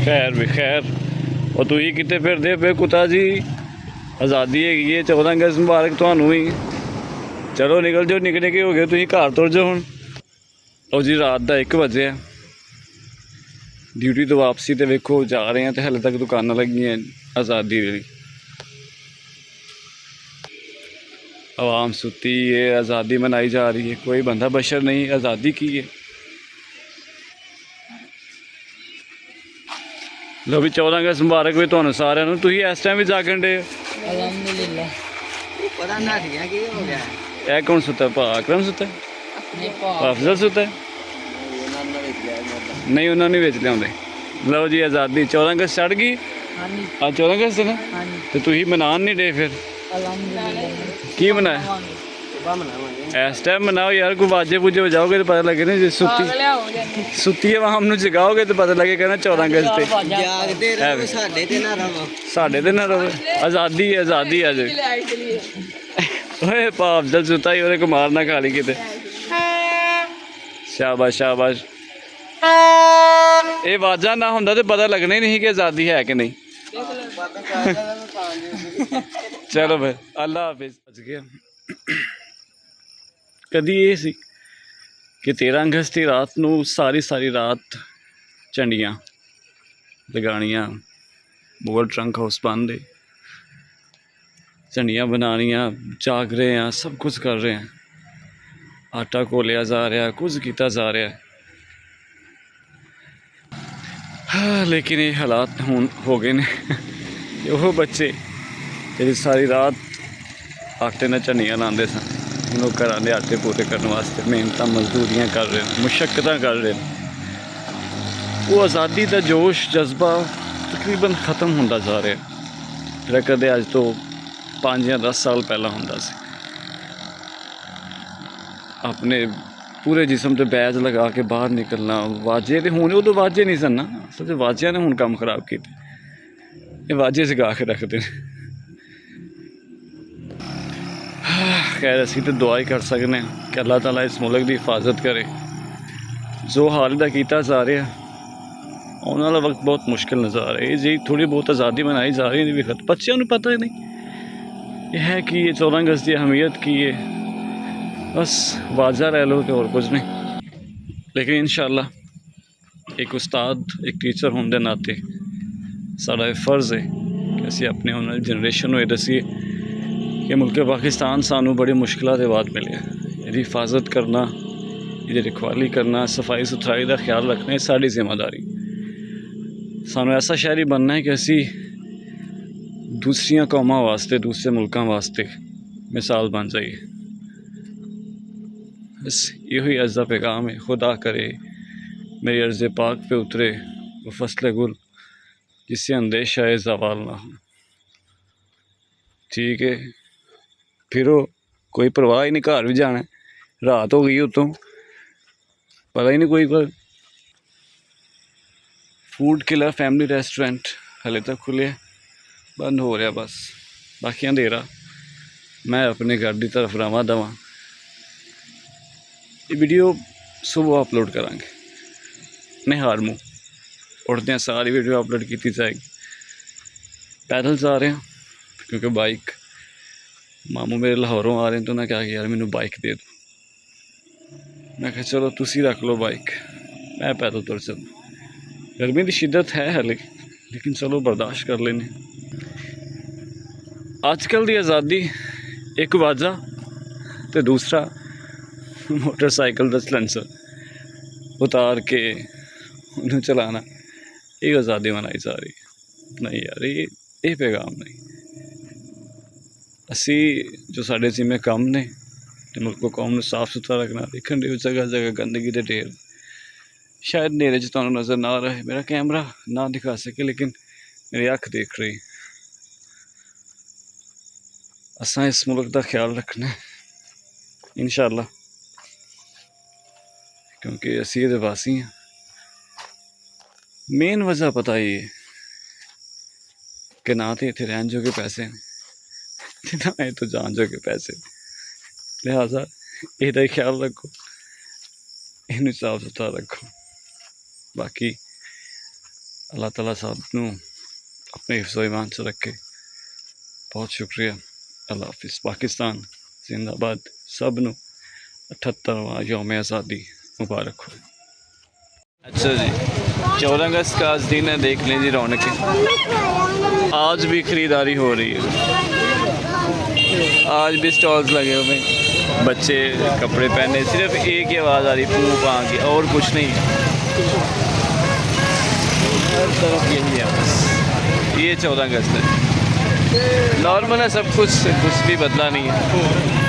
खैर भी खैर और तुम कितने फिरदे पे कुत्ता जी आज़ादी हैगी है 14 अगस्त मुबारक थानू ही चलो निकल जाओ निके निके हो गए तुम घर तुर जाओ हुण और जी रात का 1 बजे ड्यूटी तो वापसी तो वेखो जा रहे हैं तो हले तक दुकाना लगी हैं आज़ादी वाली आवाम सुती है आज़ादी मनाई जा रही है कोई बंदा बशर नहीं आज़ादी की है। लो भी 14 अगस्त मुबारक भी तुहानू सारिਆਂ ਨੂੰ ਤੁਸੀਂ इस टाइम भी जागण डे अल्हम्दुलिल्लाह पता ना ठीक की हो गया है कौन सुता है अकरम सुता है नहीं अफजल सुता है नहीं उन्होंने बेच लिया लो जी आज़ादी 14 अगस्त चढ़ गई आज 14 अगस्त है ना तो तुम मनान नहीं डे फिर की मनाया इस टाइम मनाओ यार कोई वाजे वूजे बजाओगे तो पता लगे ना जी सुती है वहाँ हमने जगाओगे तो पता लगेगा ना 14 अगस्त साढ़े ते ना रहो आज़ादी है आज़ादी अज ओए अफजल सुता ही वो मार ना खा ली किते शाबाश शाबाश ये वाजा ना होंदा तो पता लगना ही नहीं कि आज़ादी है कि नहीं। चलो फिर अल्लाह हाफिज बच गया कदी ये सी कि 13 अगस्त की रात नू सारी रात झंडियाँ लगानियाँ मुगल ट्रंक हाउस बंद है झंडियाँ बनानियाँ जाग रहे हैं सब कुछ कर रहे हैं आटा घोलिया जा रहा है कुछ किया जा रहा है हाँ लेकिन ये हालात हुण हो गए ने वो बच्चे जिहड़े सारी रात आटे नाल झंडियाँ लाते सन उन्होंने घर के आटे पूरे करने वास्ते मेहनत मजदूरियाँ कर रहे हैं मुशक्कत कर रहे हैं वो आज़ादी का जोश जज्बा तकरीबन ख़त्म होता जा रहा है जिहड़ा कदे अज तो 5 या 10 साल पहला होंदा सी अपने पूरे जिसम से बैज लगा के बाहर निकलना वाजे तो हूँ उदो वाजे नहीं सन ना असल तो वाजिया ने हूँ काम खराब किया ये वाजे सगा के रखते हैं। खैर असी तो दुआ ही कर सकते हैं कि अल्लाह ताला इस मुल्क की हिफाजत करे जो हाल का किया जा रहा आने वाला वक्त बहुत मुश्किल नज़र आ रहा है जी थोड़ी बहुत आज़ादी बनाई जा रही है भी खत बच्चों को पता ही नहीं यह है कि ये 14 अगस्त की अहमियत की है बस वाजा रह लो तो और कुछ नहीं लेकिन इंशाअल्लाह एक उस्ताद एक टीचर होने के नाते साड़ा फर्ज है कि असी अपने आने वाली जनरेशन को दसीए कि मुल्क पाकिस्तान सानू बड़ी मुश्किलों के बाद मिले इसकी हिफाजत करना ये रखवाली करना सफाई सुथराई का ख्याल रखना ये साड़ी जिम्मेदारी सानू ऐसा शहरी बनना है कि असी दूसरिया कौमां वास्ते दूसरे मुल्कों वास्ते मिसाल बन जाइए बस यही अज का पैगाम है खुदा करे मेरी अर्ज़ पाक पे उतरे वो फसल गुल जिससे अंदेशा है ज़वाल ना हो ठीक है फिरो कोई परवाह ही नहीं घर भी जाना रात हो गई उतों पता ही नहीं कोई पर फूड किलर फैमिली रेस्टोरेंट हले तक खुले बंद हो रहा बस बाकी अंधेरा मैं अपने घर की तरफ रवा दवा ये वीडियो सुबह अपलोड करांगे निहार मुँह उठते हैं सारी वीडियो अपलोड की जाएगी पैदल जा रहे हैं क्योंकि बाइक मामू मेरे लाहौरों आ रहे हैं तो उन्हें कहा कि यार मैनू बाइक दे दो मैं कहा चलो तुसी रख लो बाइक मैं पैदल तुर चल गर्मी की शिद्दत है हले लेकिन चलो बर्दाश्त कर लेने आजकल की आज़ादी एक वाजा तो दूसरा मोटरसाइकिल का सलेंसर उतार के उन्हें चलाना ये आज़ादी मनाई जा रही है नहीं यार ये पैगाम नहीं असी जो साढ़े जिम्मे काम ने मुल्क को कौम साफ सुथरा रखना देखने दे जगह जगह गंदगी के ढेर शायद नेरे च तुहानू नज़र ना रहे मेरा कैमरा ना दिखा सके लेकिन मेरी अख देख रही असा इस मुल्क का ख्याल रखना इंशाअल्लाह क्योंकि असी ये वासी हैं मेन वजह पता ही है कि ना तो इतने रहन जो के पैसे हैं ना ये तो जान जो के पैसे लिहाजा यदा ख्याल रखो इन साफ सुथरा रखो बाकी अल्लाह ताला सब नू अपने हिफ्ज़ो ईमान च रखे। बहुत शुक्रिया। अल्लाह हाफिज़। पाकिस्तान जिंदाबाद। सब नू 78वां यौम आज़ादी मुबारक हो। अच्छा जी, 14 अगस्त का आज दिन है, देख लें जी रौनकें। आज भी ख़रीदारी हो रही है, आज भी स्टॉल्स लगे हुए हैं, बच्चे कपड़े पहने, सिर्फ एक ही आवाज़ आ रही पू पा की, और कुछ नहीं है। हर तरफ यही है बस। ये 14 अगस्त है, नॉर्मल है सब कुछ भी बदला नहीं है।